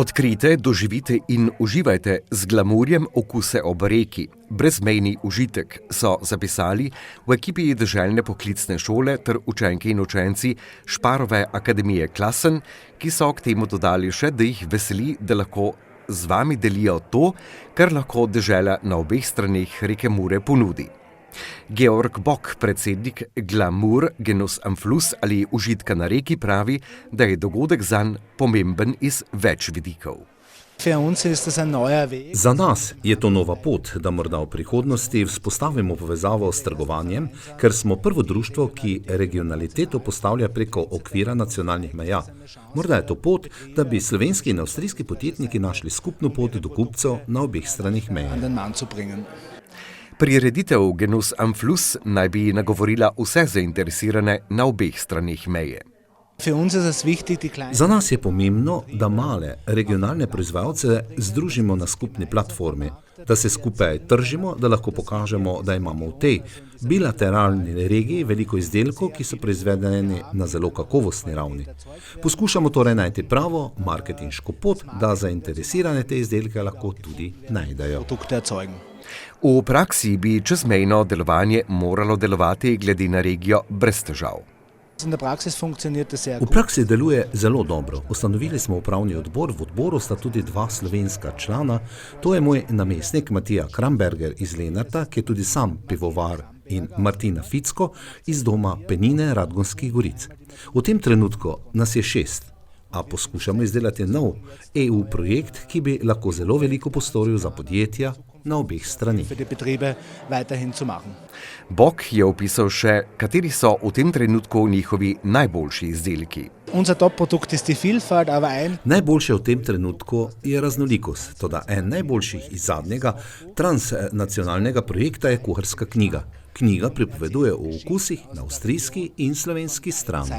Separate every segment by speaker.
Speaker 1: Odkrite, doživite in uživajte z glamurjem okuse ob reki. Brezmejni užitek so zapisali v ekipi Deželne poklicne šole ter učenke in učenci Šparove akademije Klasen, ki so k temu dodali še, da jih veseli, da lahko z vami delijo to, kar lahko dežela na obeh straneh reke Mure ponudi. Georg Bock, predsednik Glamour Genus am Fluss ali užitka na reki, pravi, da je dogodek zanj pomemben iz več vidikov.
Speaker 2: Za nas je to nova pot, da morda v prihodnosti vzpostavimo povezavo s trgovanjem, ker smo prvo društvo, ki regionaliteto postavlja preko okvira nacionalnih meja. Morda je to pot, da bi slovenski in avstrijski podjetniki našli skupno pot do kupcev na obeh stranih meje.
Speaker 1: Prireditev Genus am Fluss naj bi nagovorila vse zainteresirane na obeh stranih meje.
Speaker 2: Za nas je pomembno, da male regionalne proizvajalce združimo na skupni platformi, da se skupaj tržimo, da lahko pokažemo, da imamo v tej bilateralni regiji veliko izdelkov, ki so proizvedeni na zelo kakovostni ravni. Poskušamo torej najti pravo marketinško pot, da zainteresirane te izdelke lahko tudi najdejo.
Speaker 1: V praksi bi čezmejno delovanje moralo delovati glede na regijo brez težav.
Speaker 2: V praksi deluje zelo dobro. Ustanovili smo upravni odbor, v odboru sta tudi dva slovenska člana. To je moj namestnik Matija Kramberger iz Lenarta, ki je tudi sam pivovar, in Martina Ficko iz doma Penine Radgonskih goric. V tem trenutku nas je 6, a poskušamo izdelati nov EU projekt, ki bi lahko zelo veliko postoril za podjetja na obeh stranih.
Speaker 1: Bock je opisal še, kateri so v tem trenutku njihovi najboljši izdelki.
Speaker 2: Najboljše v tem trenutku je raznolikost, toda en najboljših iz zadnjega transnacionalnega projekta je kuharska knjiga. Knjiga pripoveduje o okusih na avstrijski in slovenski strani.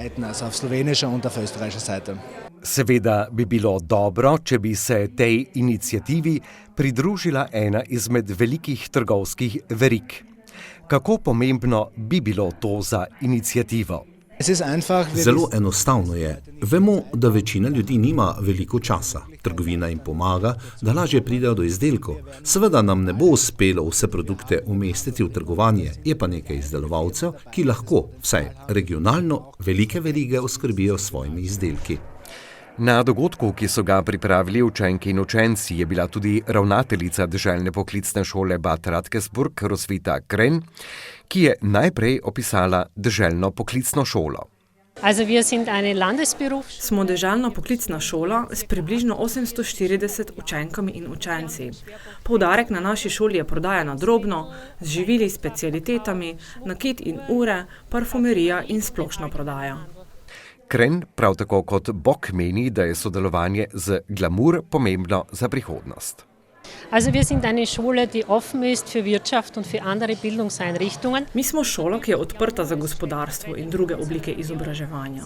Speaker 1: Seveda bi bilo dobro, če bi se tej iniciativi pridružila ena izmed velikih trgovskih verig. Kako pomembno bi bilo to za iniciativo?
Speaker 2: Zelo enostavno je. Vemo, da večina ljudi nima veliko časa. Trgovina jim pomaga, da lažje pridejo do izdelkov. Seveda nam ne bo uspelo vse produkte umestiti v trgovanje, je pa nekaj izdelovalcev, ki lahko, vsaj regionalno, velike verige oskrbijo s svojimi izdelki.
Speaker 1: Na dogodku, ki so ga pripravili učenki in učenci, je bila tudi ravnateljica Deželne poklicne šole Bad Radkersburg Rosvita Kren, ki je najprej opisala Deželno poklicno šolo.
Speaker 3: Smo deželna poklicna šola s približno 840 učenkami in učenci. Poudarek na naši šoli je prodaja na drobno, z živili, specialitetami, nakit in ure, parfumerija in splošna prodaja.
Speaker 1: Kren prav tako kot Bock meni, da je sodelovanje z Glamour pomembno za prihodnost.
Speaker 3: Mi smo šola, ki je odprta za gospodarstvo in druge oblike izobraževanja.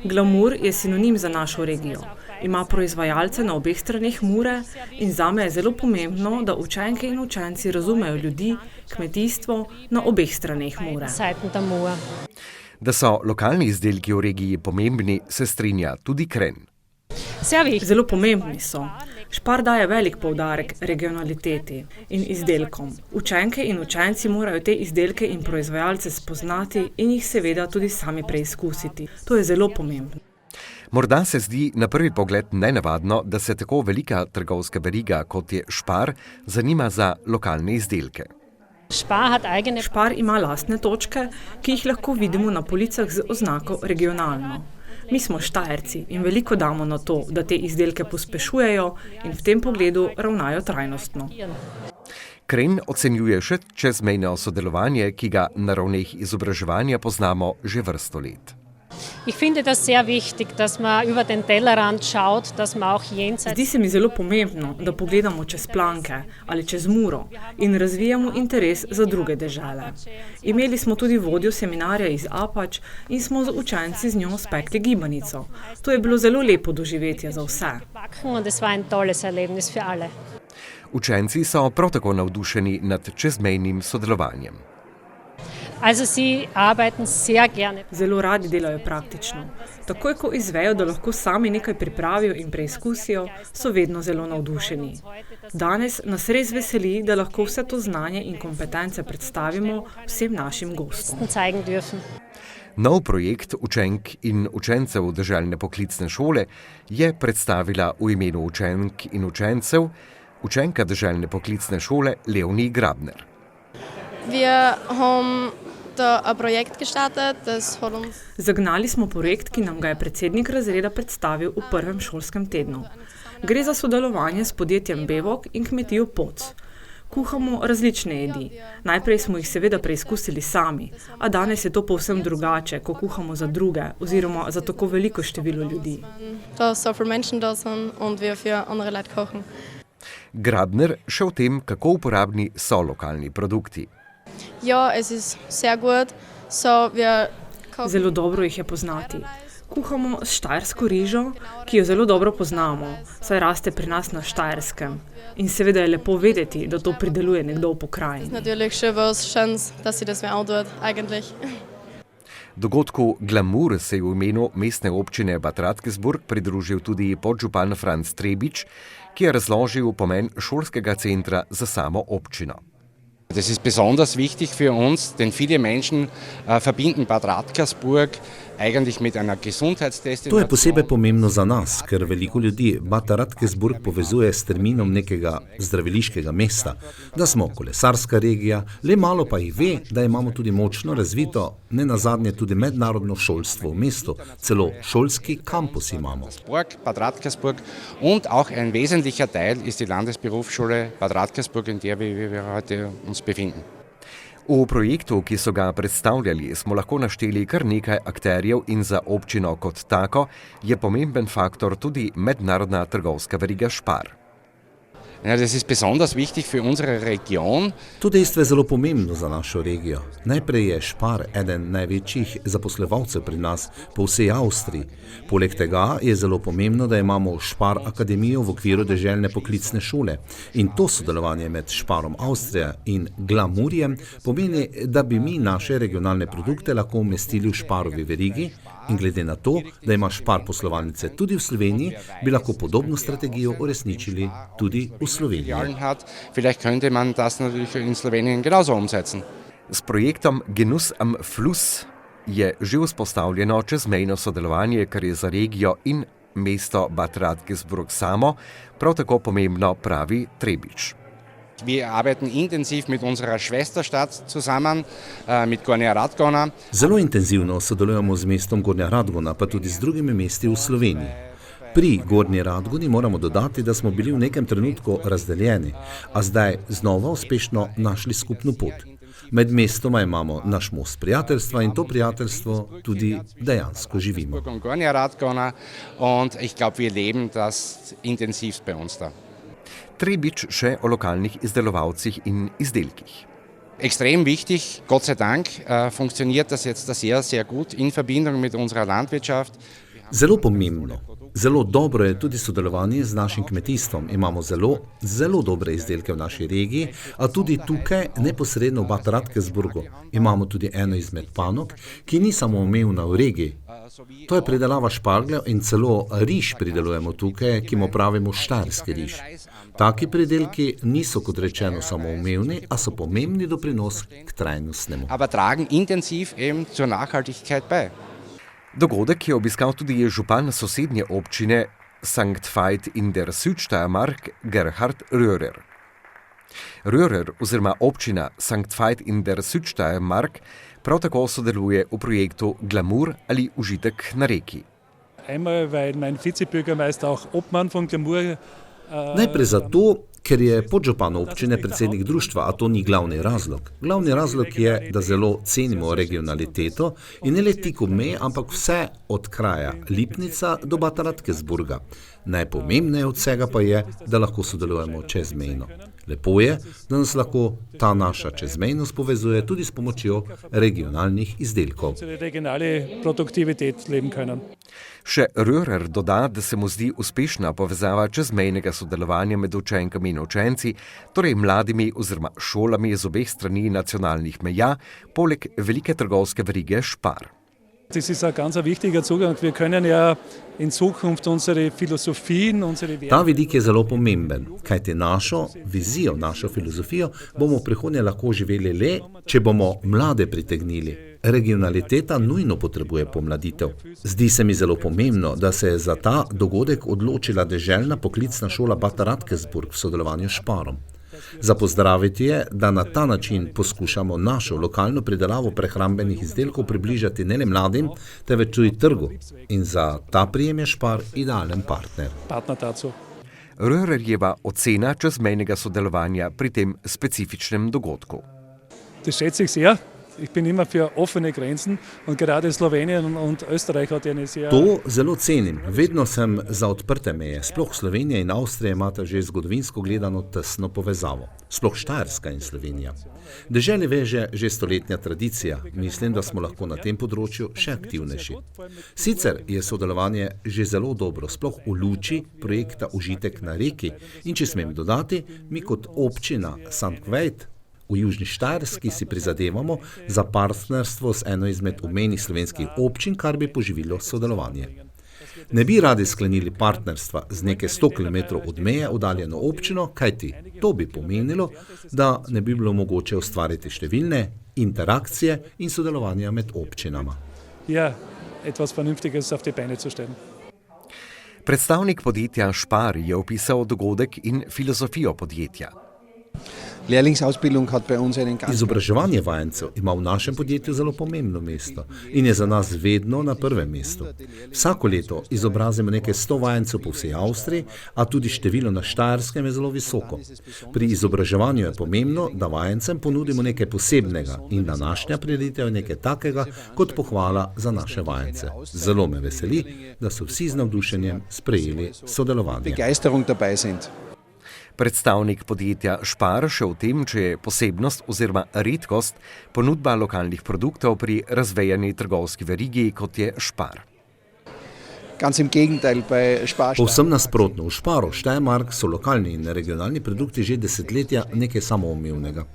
Speaker 3: Glamour je sinonim za našo regijo. Ima proizvajalce na obeh straneh Mure in zame je zelo pomembno, da učenke in učenci razumejo ljudi, kmetijstvo na obeh straneh Mure.
Speaker 1: Da so lokalni izdelki v regiji pomembni, se strinja tudi Kren.
Speaker 3: Zelo pomembni so. Špar daje velik poudarek regionaliteti in izdelkom. Učenke in učenci morajo te izdelke in proizvajalce spoznati in jih seveda tudi sami preizkusiti. To je zelo pomembno.
Speaker 1: Morda se zdi na prvi pogled nenavadno, da se tako velika trgovska veriga, kot je Špar, zanima za lokalne izdelke.
Speaker 3: Špar ima lastne točke, ki jih lahko vidimo na policah z oznako regionalno. Mi smo Štajerci in veliko damo na to, da te izdelke pospešujejo in v tem pogledu ravnajo trajnostno.
Speaker 1: Kren ocenjuje še čezmejno sodelovanje, ki ga na ravneh izobraževanja poznamo že vrsto let.
Speaker 3: Zdi se mi zelo pomembno, da pogledamo čez planke ali čez Muro in razvijamo interes za druge dežele. Imeli smo tudi vodjo seminarja iz Apač in smo z učenci z njo spekli gibanico. To je bilo zelo lepo doživetje za vse.
Speaker 1: Učenci so prav tako navdušeni nad čezmejnim sodelovanjem.
Speaker 3: Zelo radi delajo praktično. Takoj, ko izvejo, da lahko sami nekaj pripravijo in preizkusijo, so vedno zelo navdušeni. Danes nas res veseli, da lahko vse to znanje in kompetence predstavimo vsem našim gostom.
Speaker 1: Nov projekt učenk in učencev deželne poklicne šole je predstavila v imenu učenk in učencev učenka deželne poklicne šole Leonie Grabner.
Speaker 3: Zagnali smo projekt, ki nam ga je predsednik razreda predstavil v prvem šolskem tednu. Gre za sodelovanje s podjetjem Bevok in kmetijo Poc. Kuhamo različne jedi. Najprej smo jih seveda preizkusili sami, a danes je to povsem drugače, ko kuhamo za druge oziroma za tako veliko število ljudi.
Speaker 1: Grabner še o tem, kako uporabni so lokalni produkti.
Speaker 3: Zelo dobro jih je poznati. Kuhamo s štajersko rižo, ki jo zelo dobro poznamo, saj raste pri nas na Štajerskem. In seveda je lepo vedeti, da to prideluje nekdo v pokrajini.
Speaker 1: Dogodku Glamur se je v imenu mestne občine Bad Radkersburg pridružil tudi podžupan Franc Trebič, ki je razložil pomen šolskega centra za samo občino.
Speaker 4: Das ist besonders wichtig für uns, denn viele Menschen verbinden Bad Radkersburg eigentlich mit einer Gesundheitsdestination.
Speaker 2: To je posebej pomembno za nas, ker veliko ljudi Bad Radkersburg povezuje s terminom nekega zdraviliškega mesta, da smo kolesarska regija, le malo pa jih ve, da imamo tudi močno razvito, ne nazadnje tudi mednarodno šolstvo v mestu, celo šolski kampus imamo.
Speaker 4: Bad Radkersburg und auch ein wesentlicher Teil ist die Landesberufsschule Bad Radkersburg, in der wir heute uns befinden.
Speaker 1: V projektu, ki so ga predstavljali, smo lahko našteli kar nekaj akterjev in za občino kot tako je pomemben faktor tudi mednarodna trgovska veriga Spar.
Speaker 4: Ja, das ist besonders wichtig für unsere Region.
Speaker 2: To dejstvo je zelo pomembno za našo regijo. Najprej je Spar eden največjih zaposlevalcev pri nas po vsej Avstriji. Poleg tega je zelo pomembno, da imamo Spar akademijo v okviru deželne poklicne šole. In to sodelovanje med Sparom Avstrija in Glamurjem pomeni, da bi mi naše regionalne produkte lahko umestili v Sparovi verigi. In glede na to, da ima Spar poslovalnice tudi v Sloveniji, bi lahko podobno strategijo uresničili tudi v Sloveniji.
Speaker 4: Vielleicht könnte man das natürlich in Slowenien genauso umsetzen.
Speaker 1: S projektom Genuss am Fluss je že vzpostavljeno čezmejno sodelovanje, kar je za regijo in mesto Bad Radkersburg samo prav tako pomembno, pravi Trebič.
Speaker 4: Wir arbeiten intensiv mit unserer Schwesterstadt zusammen, mit Gornja Radgona.
Speaker 2: Zelo intenzivno sodelujemo z mestom Gornja Radgona, pa tudi z drugimi mesti v Sloveniji. Pri Gornji Radgoni moramo dodati, da smo bili v nekem trenutku razdeljeni, a zdaj znova uspešno našli skupno pot. Med mestoma imamo naš most prijateljstva in to prijateljstvo tudi dejansko živimo.
Speaker 4: Gornja Radgona und ich glaube, wir leben das intensivst bei uns da.
Speaker 1: Trebič še o lokalnih izdelovalcih in izdelkih.
Speaker 4: Extrem wichtig, Gott sei Dank, funktioniert das jetzt sehr, sehr gut in Verbindung mit unserer Landwirtschaft.
Speaker 2: Zelo pomembno. Zelo dobro je tudi sodelovanje z našim kmetijstvom. Imamo zelo dobre izdelke v naši regiji, a tudi tukaj, neposredno v Bad Radkersburgu, imamo tudi eno izmed panog, ki ni samoumevna v regiji. To je pridelava špargljev in celo riž pridelujemo tukaj, ki mu pravimo štajerski riž. Taki pridelki niso, kot rečeno, samoumevni, a so pomembni doprinos k trajnostnemu.
Speaker 4: Aber tragen intensiv eben zur Nachhaltigkeit bei.
Speaker 1: Dogodek je obiskal tudi župan sosednje občine St. Veit in der Südsteiermark Gerhard Röhrer. Röhrer oziroma občina St. Veit in der Südsteiermark prav tako sodeluje v projektu Glamur ali užitek na reki.
Speaker 5: Einmal, weil mein Vizebürgermeister auch Obmann von Glamur.
Speaker 2: Najprej zato, ker je podžupan občine predsednik društva, a to ni glavni razlog. Glavni razlog je, da zelo cenimo regionaliteto in ne le tik ob meji, ampak vse od kraja Lipnica do Bad Radkersburga. Najpomembneje od vsega pa je, da lahko sodelujemo čezmejno. Lepo je, da nas lahko ta naša čezmejnost povezuje tudi s pomočjo regionalnih izdelkov.
Speaker 1: Še Röhrer doda, da se mu zdi uspešna povezava čezmejnega sodelovanja med učenkami in učenci, torej mladimi oziroma šolami z obeh strani nacionalnih meja, poleg velike trgovske verige Spar.
Speaker 5: Das ist ein ganz wichtiger Zugang. Wir können ja in Zukunft unsere Philosophien, unsere Werte.
Speaker 2: Ta vidik je zelo pomemben, kajti našo vizijo, našo filozofijo bomo v prihodnje lahko živeli le, če bomo mlade pritegnili. Regionaliteta nujno potrebuje pomladitev. Zdi se mi zelo pomembno, da se je za ta dogodek odločila deželna poklicna šola Bad Radkersburg v sodelovanju s Sparom. Za pozdraviti je, da na ta način poskušamo našo lokalno pridelavo prehrambenih izdelkov približati ne le mladim, temveč tudi trgu. In za ta prijem je Spar idealen partner.
Speaker 1: Röhrerjeva ocena čezmejnega sodelovanja pri tem specifičnem dogodku.
Speaker 5: Das schätze ich sehr. Ich bin immer für offene Grenzen und gerade Slowenien und Österreich hat eine sehr...
Speaker 2: To zelo cenim. Vedno sem za odprte meje. Sploh Slovenija in Avstrija imata že zgodovinsko gledano tesno povezavo. Sploh Štajerska in Slovenija. Deželi veže že stoletja tradicija. Mislim, da smo lahko na tem področju še aktivnejši. Sicer je sodelovanje že zelo dobro, sploh v luči projekta Užitek na reki. In če smem dodati, mi kot občina St. Veit v Južni Štajerski si prizadevamo za partnerstvo z eno izmed obmejnih slovenskih občin, kar bi poživilo sodelovanje. Ne bi radi sklenili partnerstva z nekaj 100 km od meje oddaljeno občino, kajti to bi pomenilo, da ne bi bilo mogoče ustvariti številne interakcije in sodelovanja med občinama.
Speaker 5: Ja, etwas Vernünftiges auf die Beine zu stellen.
Speaker 1: Predstavnik podjetja Spar je opisal dogodek in filozofijo podjetja.
Speaker 2: Izobraževanje vajencev ima v našem podjetju zelo pomembno mesto in je za nas vedno na prvem mestu. Vsako leto izobrazimo nekaj 100 vajencev po vsej Avstriji, a tudi število na Štajerskem je zelo visoko. Pri izobraževanju je pomembno, da vajencem ponudimo nekaj posebnega in današnja prireditev je nekaj takega kot pohvala za naše vajence. Zelo me veseli, da so vsi z navdušenjem sprejeli sodelovanje.
Speaker 1: Predstavnik podjetja Spar še o tem, če je posebnost oziroma redkost ponudba lokalnih produktov pri razvejani trgovski verigi, kot je Spar.
Speaker 2: Povsem nasprotno, v Sparu Steiermark so lokalni in regionalni produkti že desetletja nekaj samoumevnega.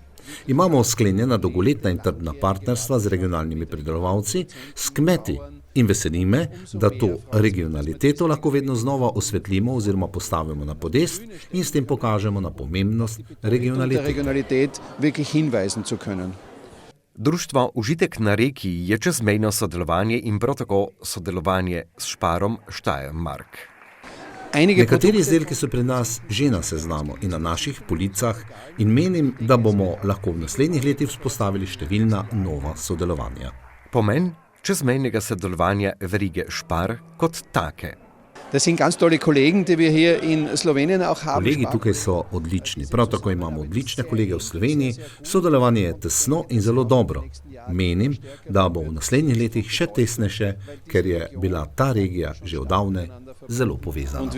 Speaker 2: Imamo sklenjena dolgoletna in trdna partnerstva z regionalnimi pridelovalci, s kmeti. In veseli me, da to regionaliteto lahko vedno znova osvetlimo oziroma postavimo na podest in s tem pokažemo na pomembnost regionalitete.
Speaker 1: Društvo Užitek na reki je čezmejno sodelovanje in prav tako sodelovanje s Sparom Steiermark.
Speaker 2: Nekateri izdelki so pri nas že na seznamu in na naših policah in menim, da bomo lahko v naslednjih letih vzpostavili številna nova sodelovanja.
Speaker 1: Pomen čezmejnega sodelovanja verige Spar kot take.
Speaker 2: Kolegi tukaj so odlični, prav tako imamo odlične kolege v Sloveniji, sodelovanje je tesno in zelo dobro. Menim, da bo v naslednjih letih še tesnejše, ker je bila ta regija že odavne zelo povezana.